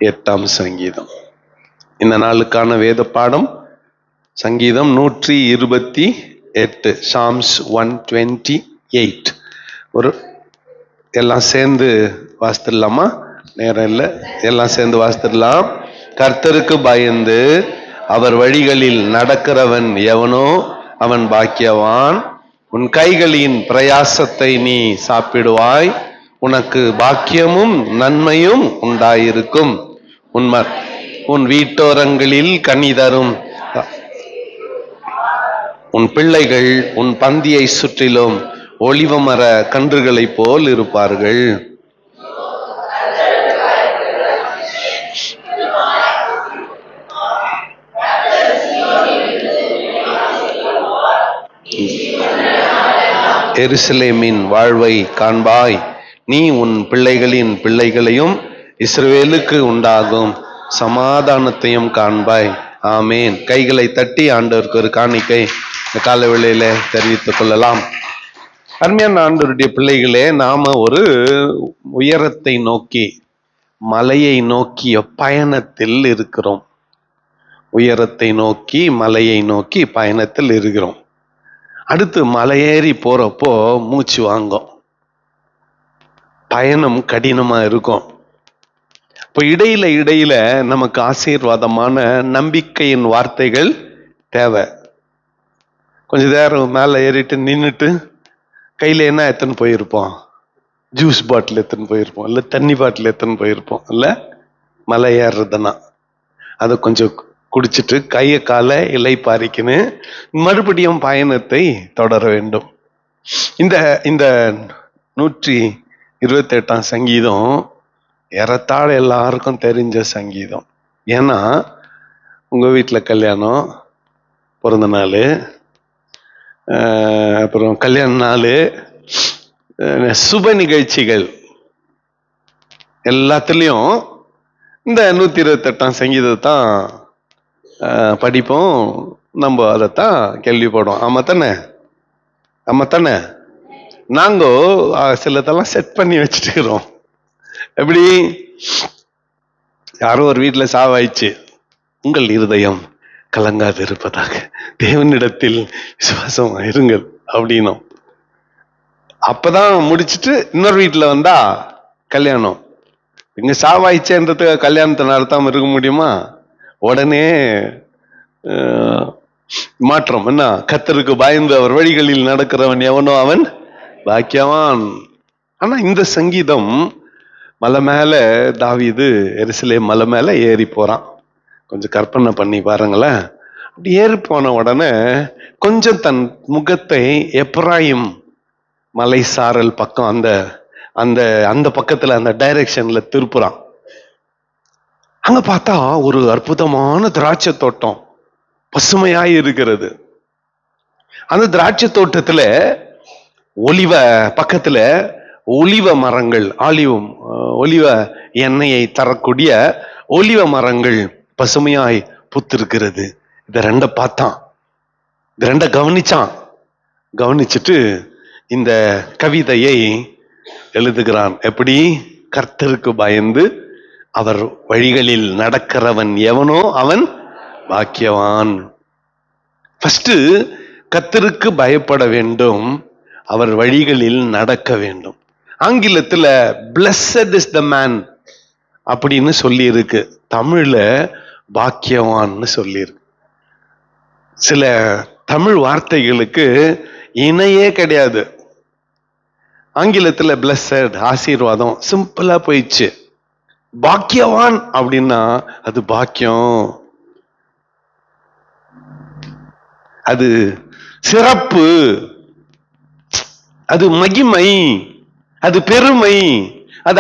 8ஆம் சங்கீதம். இந்த நாளுக்கான வேத பாடம் சங்கீதம் 128, சாம்ஸ் 128. ஒரு எல்லாம் சேர்ந்து வாசித்துடலாமா? நேரம் இல்லை, எல்லாம் சேர்ந்து வாசித்துடலாம். கர்த்தருக்கு பயந்து அவர் வழிகளில் நடக்கிறவன் எவனோ அவன் பாக்கியவான். உன் கைகளின் பிரயாசத்தை நீ சாப்பிடுவாய், உனக்கு பாக்கியமும் நன்மையும் உண்டாயிருக்கும். உன் வீட்டோரங்களில் கனி தரும் உன் பிள்ளைகள் உன் பந்தியை சுற்றிலும் ஒலிவ மர கன்றுகளை போல் இருப்பார்கள். எருசலேமின் வாழ்வை காண்பாய், நீ உன் பிள்ளைகளின் பிள்ளைகளையும் இஸ்ரவேலுக்கு உண்டாகும் சமாதானத்தையும் காண்பாய். ஆமேன். கைகளை தட்டி ஆண்டவருக்கு ஒரு காணிக்கை இந்த கால வேளையில தெரிவித்துக் கொள்ளலாம். அருமையான ஆண்டவருடைய பிள்ளைகளே, நாம ஒரு உயரத்தை நோக்கி, மலையை நோக்கிய பயணத்தில் இருக்கிறோம். உயரத்தை நோக்கி, மலையை நோக்கி பயணத்தில் இருக்கிறோம். அடுத்து மலையேறி போறப்போ மூச்சு வாங்கும், பயணம் கடினமா இருக்கும். இப்போ இடையில நமக்கு ஆசீர்வாதமான நம்பிக்கையின் வார்த்தைகள் தேவை. கொஞ்ச நேரம் மேலே ஏறிட்டு நின்றுட்டு கையில என்ன எத்தனை போயிருப்போம்? ஜூஸ் பாட்டில் எத்தனை போயிருப்போம், இல்லை தண்ணி பாட்டில் எத்தனை போயிருப்போம், இல்லை மலை ஏறுறதுன்னா அதை கொஞ்சம் குடிச்சிட்டு கையை காலை இலை பாரிக்கின்னு மறுபடியும் பயணத்தை தொடர வேண்டும். இந்த 128ஆம் சங்கீதம் ஏறத்தாழ எல்லாருக்கும் தெரிஞ்ச சங்கீதம். ஏன்னா உங்க வீட்டில் கல்யாணம், பிறந்த நாள், அப்புறம் கல்யாண நாள், சுப நிகழ்ச்சிகள் எல்லாத்துலேயும் இந்த 128ஆம் சங்கீதத்தான் படிப்போம். நம்ம அதைத்தான் கேள்விப்படும். ஆமா தானே? நாங்க சிலதெல்லாம் செட் பண்ணி வச்சுட்டுக்கிறோம். எப்படி? யாரோ ஒரு வீட்டுல சாவாயிடுச்சு, உங்கள் இருதயம் கலங்காது இருப்பதாக தேவனிடத்தில் விசுவாசம் இருங்கள் அப்படின்னும். அப்பதான் முடிச்சுட்டு இன்னொரு வீட்டுல வந்தா கல்யாணம். இங்க சாவாயிச்சேன்றதுக்கு கல்யாணத்தை நடத்தாம இருக்க முடியுமா? உடனே மாற்றம். என்ன? கர்த்தருக்கு பயந்து அவர் வழிகளில் நடக்கிறவன் எவனோ அவன் பாக்கியவான். ஆனா இந்த சங்கீதம் மலை மேல தாவீது எருசலேம் மலை மேல ஏறி போறான். கொஞ்சம் கற்பனை பண்ணி பாருங்களேன். அப்படி ஏறி போன உடனே கொஞ்சம் தன் முகத்தை எப்ராயிம் மலை சாரல் பக்கம் அந்த அந்த அந்த பக்கத்துல அந்த டைரக்ஷன்ல திருப்புறான். அங்க பார்த்தா ஒரு அற்புதமான திராட்சை தோட்டம் பசுமையாய் இருக்கிறது. அந்த திராட்சை தோட்டத்துல பக்கத்துல ஒலிவ மரங்கள், ஒலிவ எண்ணெயை தரக்கூடிய ஒலிவ மரங்கள் பசுமையாய் புத்திருக்கிறது. இத ரெண்ட பார்த்தான், இது ரெண்ட கவனிச்சுட்டு இந்த கவிதையை எழுதுகிறான். எப்படி? கர்த்தருக்கு பயந்து அவர் வழிகளில் நடக்கிறவன் எவனோ அவன் பாக்கியவான். ஃபர்ஸ்ட் கர்த்தருக்கு பயப்பட வேண்டும், அவர் வழிகளில் நடக்க வேண்டும். ஆங்கிலத்துல blessed is the man அப்படின்னு சொல்லி இருக்கு, தமிழ்ல பாக்கியவான்னு சொல்லி இருக்கு. சில தமிழ் வார்த்தைகளுக்கு இணையே கிடையாது. ஆங்கிலத்துல blessed ஆசீர்வாதம் சிம்பிளா போயிடுச்சு. பாக்கியவான் அப்படின்னா அது பாக்கியம், அது சிறப்பு, அது மகிமை, அது பெருமை, அது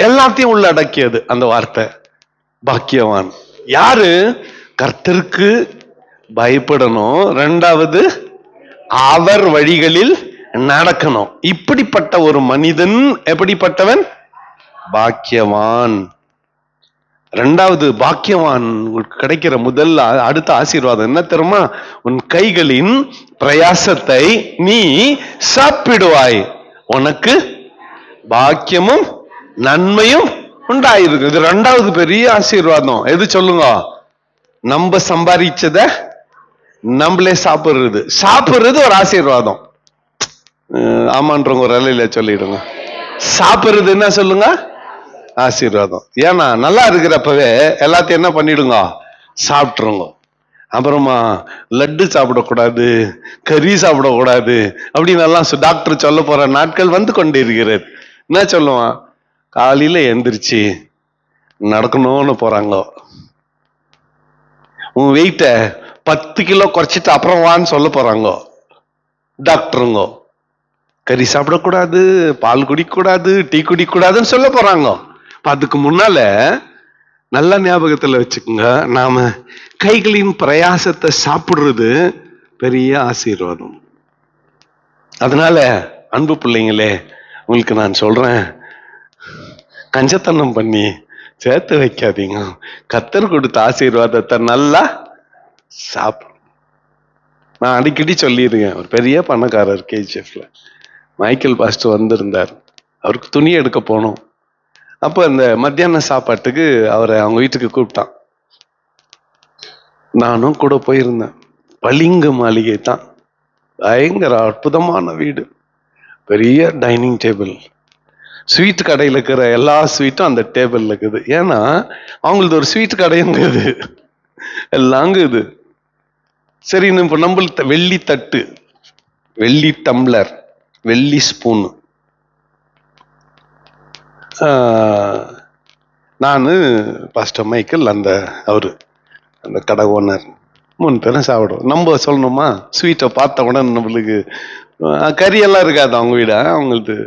எல்லாத்தையும் உள்ள அடக்கியது அந்த வார்த்தை பாக்கியவான். யாரு? கர்த்தருக்கு பயப்படணும், ரெண்டாவது அவர் வழிகளில் நடக்கணும். இப்படிப்பட்ட ஒரு மனிதன் எப்படிப்பட்டவன்? பாக்கியவான். ரெண்டாவது பாக்கியவான் கிடைக்கிற அடுத்த ஆசீர்வாதம் என்ன தெரியுமா? உன் கைகளின் பிரயாசத்தை நீ சாப்பிடுவாய், உனக்கு பாக்கியமும் நன்மையும் உண்டாயிருக்கு. இது ரெண்டாவது பெரிய ஆசீர்வாதம். எது சொல்லுங்க? நம்ம சம்பாதிச்சத நம்மளே சாப்பிடுறது ஒரு ஆசீர்வாதம். ஆமான்றவங்க ஒரு அலையில சொல்லிடுங்க. சாப்பிடுறது என்ன சொல்லுங்க? ஆசீர்வாதம். ஏன்னா நல்லா இருக்கிறப்பவே எல்லாத்தையும் என்ன பண்ணிடுங்க? சாப்பிட்டுருங்க. அப்புறமா லட்டு சாப்பிடக்கூடாது, கறி சாப்பிடக்கூடாது அப்படின்னு எல்லாம் டாக்டர் சொல்ல போற நாட்கள் வந்து கொண்டு இருக்கிறது. என்ன சொல்லுவான்? காலையில எந்திரிச்சு நடக்கணும்னு போறாங்க. உன் வெயிட்ட 10 கிலோ குறைச்சிட்டு அப்புறம் வான்னு சொல்ல போறாங்க டாக்டருங்க. கறி சாப்பிடக்கூடாது, பால் குடிக்கூடாது, டீ குடிக்கூடாதுன்னு சொல்ல போறாங்க. அதுக்கு முன்னால நல்ல ஞாபகத்துல வச்சுக்கோங்க, நாம கைகளின் பிரயாசத்தை சாப்பிடுறது பெரிய ஆசீர்வாதம். அதனால அன்பு பிள்ளைங்களே, உங்களுக்கு நான் சொல்றேன், கஞ்சத்தனம் பண்ணி சேர்த்து வைக்காதீங்க. கர்த்தர் கொடுத்த ஆசீர்வாதத்தை நல்லா சாப்பிடும். நான் அடிக்கடி சொல்லியிருக்கேன், ஒரு பெரிய பணக்காரர் கேஜிஎஃப்ல மைக்கேல் பாஸ்டர் வந்திருந்தார். அவருக்கு துணி எடுக்க போனோம். அப்ப அந்த மத்தியான சாப்பாட்டுக்கு அவரை அவங்க வீட்டுக்கு கூப்பிட்டான். நானும் கூட போயிருந்தேன். பளிங்கு மாளிகை தான், பயங்கர அற்புதமான வீடு, பெரிய டைனிங் டேபிள், ஸ்வீட் கடையில் இருக்கிற எல்லா ஸ்வீட்டும் அந்த டேபிள்ல இருக்குது. ஏன்னா அவங்களது ஒரு ஸ்வீட் கடைங்குது, எல்லாங்குது. சரி, இப்ப நம்மளுக்கு வெள்ளி தட்டு, வெள்ளி டம்ளர், வெள்ளி ஸ்பூன். நானு பாஸ்டர் மைக்கேல், அந்த கடை ஓனர் 3 பேரும் சாப்பிடுவோம். நம்ம சொல்லணுமா? ஸ்வீட்டை பார்த்த உடனே நம்மளுக்கு கறியெல்லாம் இருக்காது அவங்க வீட. அவங்களுக்கு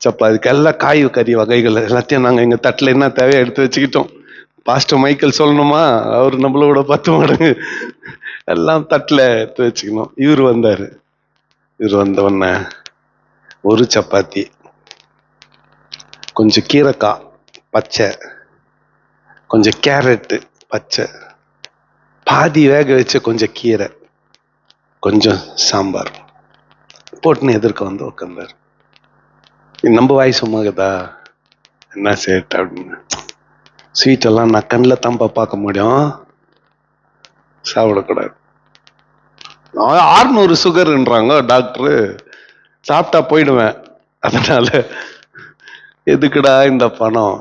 சப்பாத்தி, எல்லாம் காய் கறி வகைகள் எல்லாத்தையும் நாங்கள் எங்கள் தட்டில் என்ன தேவையோ எடுத்து வச்சுக்கிட்டோம். பாஸ்டர் மைக்கேல் சொல்லணுமா? அவர் நம்மளோட 10 மடங்கு எல்லாம் தட்டில் எடுத்து வச்சுக்கணும். இவர் வந்தார். இவர் வந்த உடனே ஒரு சப்பாத்தி, கொஞ்சம் கீரைக்காய் பச்சை, கொஞ்சம் கேரட்டு பச்சை, பாதி வேக வச்சு கொஞ்சம் கீரை, கொஞ்சம் சாம்பார் போட்டுன்னு எதிர்க்க வந்து உட்காந்தார். நம்ம வாய் சும்மாக்குதா என்ன சேட் அப்படின்னு. ஸ்வீட்டெல்லாம் நான் கண்ணில் தான் பார்க்க முடியும், சாப்பிடக்கூடாது. 600 சுகர்ன்றாங்க டாக்டரு, சாப்பிட்டா போயிடுவேன். அதனால எதுக்குடா இந்த பணம்?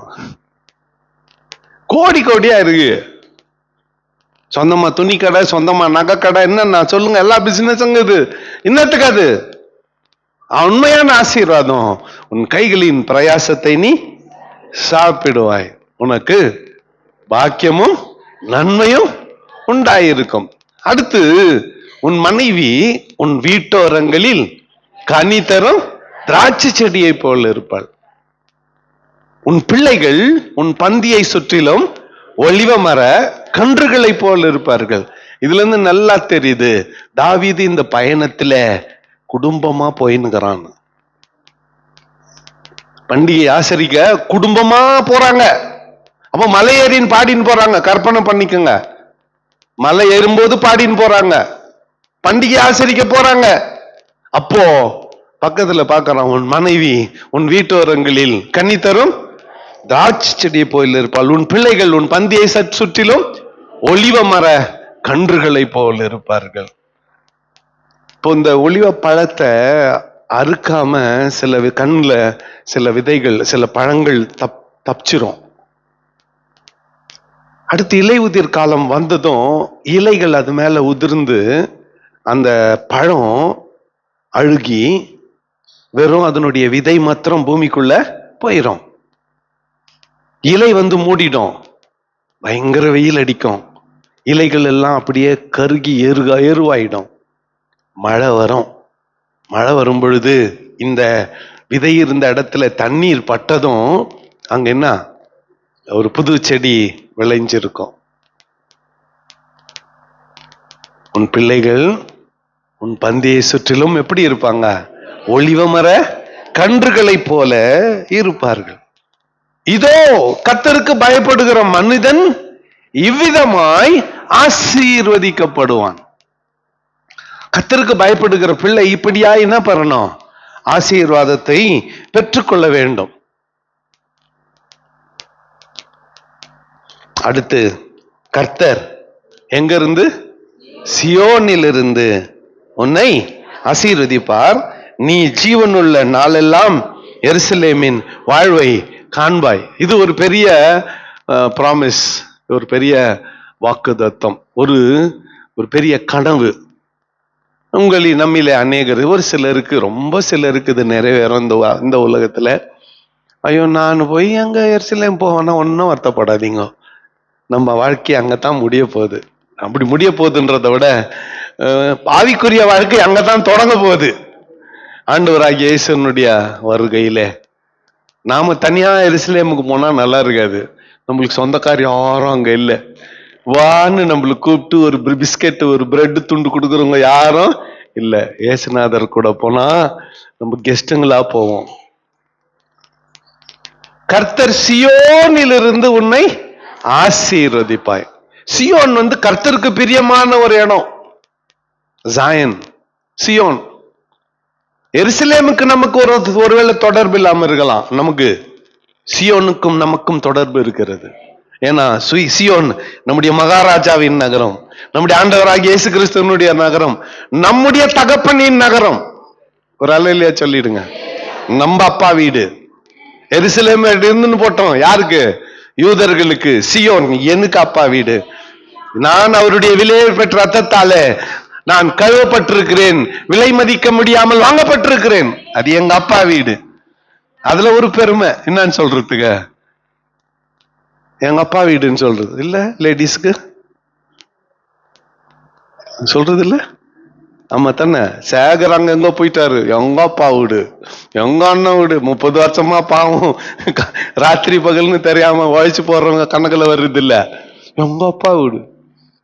கோடி கோடியா இருக்கு. சொந்தமா துணி கடை, சொந்தமா நகை கடை, என்னன்னா சொல்லுங்க, எல்லா பிசினஸ் இது. என்னத்துக்காது? உண்மையான ஆசீர்வாதம், உன் கைகளின் பிரயாசத்தை நீ சாப்பிடுவாய், உனக்கு பாக்கியமும் நன்மையும் உண்டாயிருக்கும். அடுத்து, உன் மனைவி உன் வீட்டோரங்களில் கனி தரும் திராட்சை செடியை போல் இருப்பாள். உன் பிள்ளைகள் உன் பந்தியை சுற்றிலும் ஒலிவ மர கன்றுகளை போல் இருப்பார்கள். இதுல இருந்து நல்லா தெரியுது, தாவீது இந்த பயணத்துல குடும்பமா போயின்னுக்கிறான். பண்டிகை ஆசரிக்க குடும்பமா போறாங்க. அப்ப மலை ஏறின்னு பாடின்னு போறாங்க. கற்பனை பண்ணிக்கோங்க, மலை ஏறும்போது பாடின்னு போறாங்க, பண்டிகை ஆசரிக்க போறாங்க. அப்போ பக்கத்துல பாக்குறான், உன் மனைவி உன் வீட்டோரங்களில் கனி தரும் திராட்சை செடியை போல் இருப்பாள், உன் பிள்ளைகள் உன் பந்தியை சுற்றிலும் ஒலிவ மர கன்றுகளை போல் இருப்பார்கள். இப்போ இந்த ஒலிவ பழத்தை அறுக்காம சில கண்ணுல சில விதைகள், சில பழங்கள் தப்பிச்சிரும். அடுத்து இலை உதிர் காலம் வந்ததும் இலைகள் அது மேல உதிர்ந்து அந்த பழம் அழுகி வெறும் அதனுடைய விதை மாத்திரம் பூமிக்குள்ள போயிடும். இலை வந்து மூடிடும், பயங்கர வெயில் அடிக்கும், இலைகள் எல்லாம் அப்படியே கருகி எருவாயிடும். மழை வரும். மழை வரும் பொழுது இந்த விதை இருந்த இடத்துல தண்ணீர் பட்டதும் அங்க என்ன, ஒரு புது செடி விளைஞ்சிருக்கும். உன் பிள்ளைகள் உன் பந்தியை சுற்றிலும் எப்படி இருப்பாங்க? ஒலிவ மர கன்றுகளை போல இருப்பார்கள். இதோ கர்த்தருக்கு பயப்படுகிற மனிதன் இவ்விதமாய் ஆசீர்வதிக்கப்படுவான். கர்த்தருக்கு பயப்படுகிற பிள்ளை இப்படியா என்ன பண்ணணும்? ஆசீர்வாதத்தை பெற்றுக்கொள்ள வேண்டும். அடுத்து கர்த்தர் எங்க இருந்து? சியோனிலிருந்து உன்னை ஆசீர்வதிப்பார், நீ ஜீவனுள்ள நாளெல்லாம் எருசலேமின் வாழ்வை காண்பாய். இது ஒரு பெரிய ப்ராமிஸ், ஒரு பெரிய வாக்குத்தத்தம், ஒரு பெரிய கனவு. உங்களில் நம்மிலே அநேகர், ஒரு சிலருக்கு, ரொம்ப சிலருக்கு இது நிறைவேறும் இந்த உலகத்துல. ஐயோ நான் போய் அங்க எருசலேம் போவேன்னா ஒன்னும் வருத்தப்படாதீங்க, நம்ம வாழ்க்கை அங்கத்தான் முடிய போகுது. அப்படி முடிய போகுதுன்றதை விட ஆவிக்குரிய வாழ்க்கை அங்கதான் தொடங்க போகுது. ஆண்டவராகிய இயேசுனுடைய வருகையில நாம தனியா எருசலேமுக்கு போனா நல்லா இருக்காது. நம்மளுக்கு சொந்தக்கார் யாரும் அங்க இல்லை. வான்னு நம்மளுக்கு கூப்பிட்டு ஒரு பிஸ்கெட் ஒரு பிரெட் துண்டு கொடுக்குறவங்க யாரும் இல்ல. இயேசுநாதர் கூட போனா நம்ம கெஸ்டுங்களா போவோம். கர்த்தர் சியோனிலிருந்து உன்னை ஆசீர்வதிப்பாய். சியோன் கர்த்தருக்கு பிரியமான ஒரு இடம். ஜாயன், சியோன். எருசலேமுக்கு நமக்கு ஒருவேளை தொடர்பு இல்லாம இருக்கலாம், நமக்கு சியோனுக்கும் நமக்கும் தொடர்பு இருக்கிறது. ஏன்னா சியோன் நம்முடைய மகாராஜாவின் நகரம், நம்முடைய ஆண்டவராகிய இயேசு கிறிஸ்துவனுடைய நகரம், நம்முடைய தகப்பனின் நகரம். ஒரு அல்லேலூயா சொல்லிடுங்க. நம்ம அப்பா வீடு எருசலேம் இருந்துன்னு போட்டோம். யாருக்கு? யூதர்களுக்கு. சியோன் எனக்கு அப்பா வீடு. நான் அவருடைய விலையை பெற்ற ரத்தத்தாலே நான் கழுவப்பட்டிருக்கிறேன், விலை மதிக்க முடியாமல் வாங்கப்பட்டிருக்கிறேன். அது எங்க அப்பா வீடு. அதுல ஒரு பெருமை என்னன்னு சொல்றதுக்கு, எங்க அப்பா வீடுன்னு சொல்றது இல்ல. லேடிஸ்க்கு சொல்றது இல்ல. ஆமா தானே. சேகர் அங்க எங்க போயிட்டாரு, எங்க அப்பா வீடு, எங்க அண்ணன் வீடு. 30 வருஷமா பாவம் ராத்திரி பகல்னு தெரியாம உழைச்சு போடுறவங்க கணக்குல வருது இல்ல. எங்க அப்பா வீடு,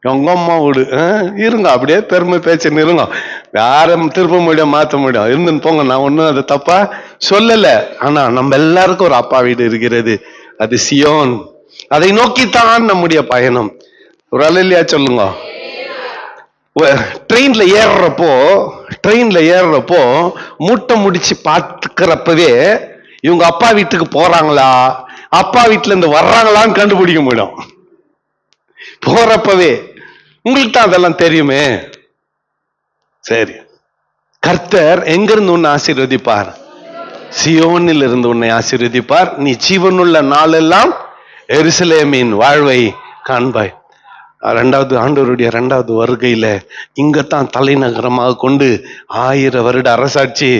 எங்க அம்மா வீடு. இருங்க, அப்படியே பெருமை பேச்சுன்னு இருங்க. யாரும் திருப்ப முடியும், மாற்ற முடியும். இருந்துன்னு போங்க, நான் ஒன்னும் அதை தப்பா சொல்லல. ஆனா நம்ம எல்லாருக்கும் ஒரு அப்பா வீடு இருக்கிறது, அது சியோன். அதை நோக்கித்தான் நம்முடைய பயணம். ஒரு அல்லேலூயா சொல்லுங்க. ட்ரெயின்ல ஏறுறப்போ மூட்டை முடிச்சு பார்த்துக்கிறப்பவே இவங்க அப்பா வீட்டுக்கு போறாங்களா, அப்பா வீட்டுல இருந்து வர்றாங்களான்னு கண்டுபிடிக்க முடியும். போறப்பவே உங்களுக்கு தான் அதெல்லாம் தெரியுமே. சரி, கர்த்தர் எங்கிருந்து உன்னை ஆசீர்வதிப்பார்? சியோனில் இருந்து உன்னை ஆசீர்வதிப்பார், நீ ஜீவனுள்ள நாளெல்லாம் எருசலேமின் வாழ்வை காண்பாய். இரண்டாவது ஆண்டவருடைய இரண்டாவது வருகையில இங்கத்தான் தலைநகரமாக கொண்டு 1000 வருட அரசாட்சி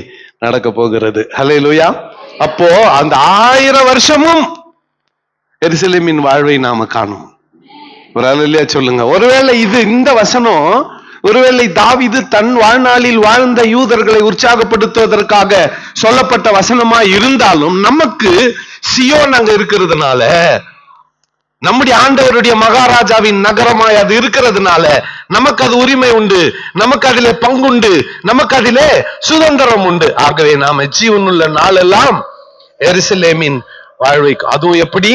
நடக்க போகிறது. ஹல்லேலூயா. அப்போ அந்த 1000 வருஷமும் எருசலேமின் வாழ்வை நாம காணும். ஒரு அல்லேலூயா சொல்லுங்க. ஒருவேளை இந்த வசனம், ஒருவேளை தாவீது தன் வாழ்நாளில் வாழ்ந்த யூதர்களை உற்சாகப்படுத்துவதற்காக சொல்லப்பட்ட வசனமா இருந்தாலும், நமக்கு சியோன் அங்க இருக்கிறதுனால, நம்முடைய ஆண்டவருடைய மகாராஜாவின் நகரமாய் அது இருக்கிறதுனால நமக்கு அது உரிமை உண்டு, நமக்கு அதிலே பங்குண்டு, நமக்கு அதிலே சுதந்திரம் உண்டு. ஆகவே நாம ஜீவனுள்ள நாளெல்லாம் எருசலேமின் வாழ்வை. அதுவும் எப்படி?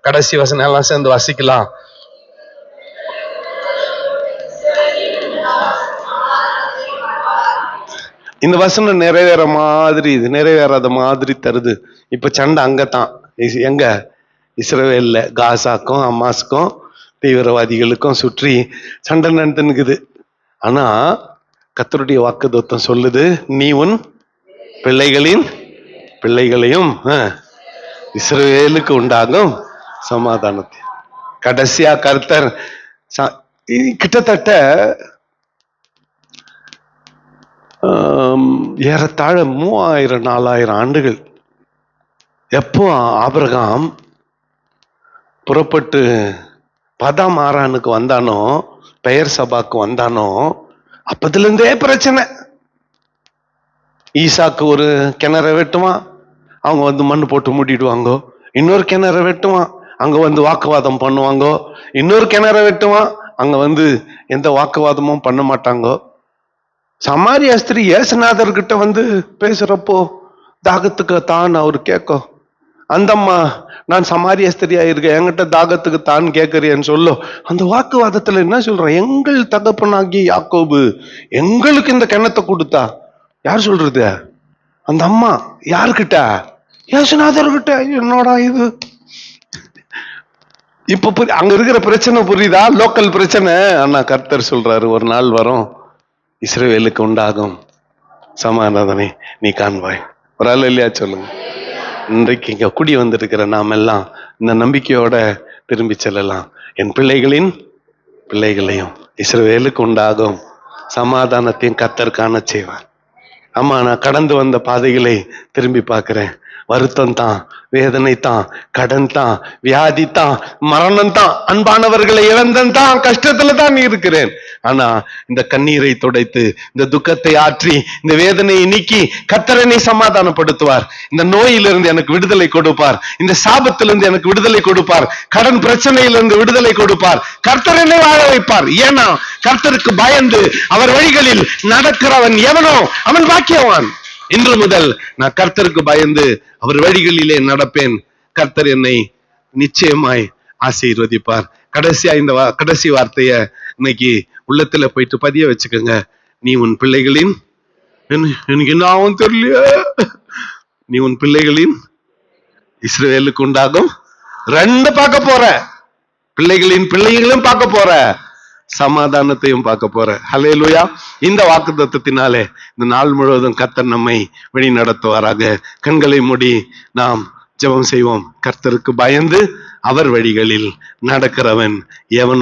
கடைசி வசனம் எல்லாம் சேர்ந்து வாசிக்கலாம். இந்த வசனம் நிறைவேறாத மாதிரி தருது. இப்ப சண்டை அங்கதான். எங்க? இஸ்ரவேல்ல காசாக்கும் அம்மாஸ்க்கும் தீவிரவாதிகளுக்கும் சுற்றி சண்டை நடந்துக்குது. ஆனா கர்த்தருடைய வாக்குத்தத்தம் சொல்லுது, நீ உன் பிள்ளைகளையும் இஸ்ரவேலுக்கு உண்டாகும் சமாதானத்தை. கடைசியா கர்த்தர் கிட்டத்தட்ட ஏறத்தாழ 3000-4000 ஆண்டுகள் எப்போ ஆபிரகாம் புறப்பட்டு பதாம் ஆரானுக்கு வந்தானோ, பெயர் சபாக்கு வந்தானோ, அப்பத்துல இருந்தே பிரச்சனை. ஈசாக்கு ஒரு கிணற வெட்டுவான், அவங்க மண்ணு போட்டு மூடிடுவாங்க. இன்னொரு கிணற வெட்டுவான், அங்க வாக்குவாதம் பண்ணுவாங்க. இன்னொரு கிணற வெட்டுவான், அங்க எந்த வாக்குவாதமும் பண்ண மாட்டாங்க. சமாரிய ஸ்திரீ இயேசுநாதர்கிட்ட பேசுறப்போ தாகத்துக்கு தான் அவரு கேட்கும். அந்தம்மா, நான் சமாரிய ஸ்திரியா இருக்கேன், என்கிட்ட தாகத்துக்கு தான் கேட்கறியன்னு சொல்லும். அந்த வாக்குவாதத்துல என்ன சொல்றேன்? எங்கள் தகப்பனாகிய யாக்கோபு எங்களுக்கு இந்த கிணத்தை கொடுத்தா. யார் சொல்றது? அந்த அம்மா. யாருக்கிட்ட? இயேசுநாதர்கிட்ட. என்னோட இது இப்ப அங்க இருக்கிற பிரச்சனை புரியுதா? லோக்கல் பிரச்சனை. ஆனா கர்த்தர் சொல்றாரு, ஒரு நாள் வரும், இஸ்ரவேலுக்கு உண்டாகும் சமாதானமே நீ காண்பாய். ஒரு ஆள் இல்லையா சொல்லுங்க. இன்றைக்கு இங்க கூடி வந்திருக்கிற நாம் எல்லாம் இந்த நம்பிக்கையோட திரும்பி செல்லலாம். என் பிள்ளைகளின் பிள்ளைகளையும் இஸ்ரவேலுக்கு உண்டாகும் சமாதானத்தையும் கர்த்தர் காண செய்வார். ஆமா, நான் கடந்து வந்த பாதைகளை திரும்பி பார்க்கிறேன். வருத்தம் தான், வேதனை தான், கடன் தான், வியாதி தான், மரணம் தான், அன்பானவர்களை இழந்தன் தான், கஷ்டத்துல தான் இருக்கிறேன். ஆனா இந்த கண்ணீரை துடைத்து, இந்த துக்கத்தை ஆற்றி, இந்த வேதனையை நீக்கி கர்த்தர் என்னை சமாதானப்படுத்துவார். இந்த நோயிலிருந்து எனக்கு விடுதலை கொடுப்பார், இந்த சாபத்திலிருந்து எனக்கு விடுதலை கொடுப்பார், கடன் பிரச்சனையிலிருந்து விடுதலை கொடுப்பார். கர்த்தர் என்னை வாழ வைப்பார். ஏன்னா கர்த்தருக்கு பயந்து அவர் வழிகளில் நடக்கிறவன் எவனோ அவன் பாக்கியவான். இன்று முதல் நான் கர்த்தருக்கு பயந்து அவர் வழிகளிலே நடப்பேன். கர்த்தர் என்னை நிச்சயமாய் ஆசீர்வதிப்பார். கடைசியா இந்த கடைசி வார்த்தைய இன்னைக்கு உள்ளத்துல போயிட்டு பதிய வச்சுக்கோங்க. நீ உன் பிள்ளைகளின், எனக்கு என்ன ஆகும் தெரியல, நீ உன் பிள்ளைகளின் இஸ்ரவேலுக்கு உண்டாகும் 2 பார்க்க போற, பிள்ளைகளின் பிள்ளைகளும் பார்க்க போற, சமாதானத்தையும் பார்க்க போற. ஹல்லேலூயா. இந்த வாக்குத்தத்தத்தினாலே இந்த நாள் முழுவதும் கர்த்தர் நம்மை வழி நடத்துவாராக. கண்களை மூடி நாம் ஜெபம் செய்வோம். கர்த்தருக்கு பயந்து அவர் வழிகளில் நடக்கிறவன் எவன்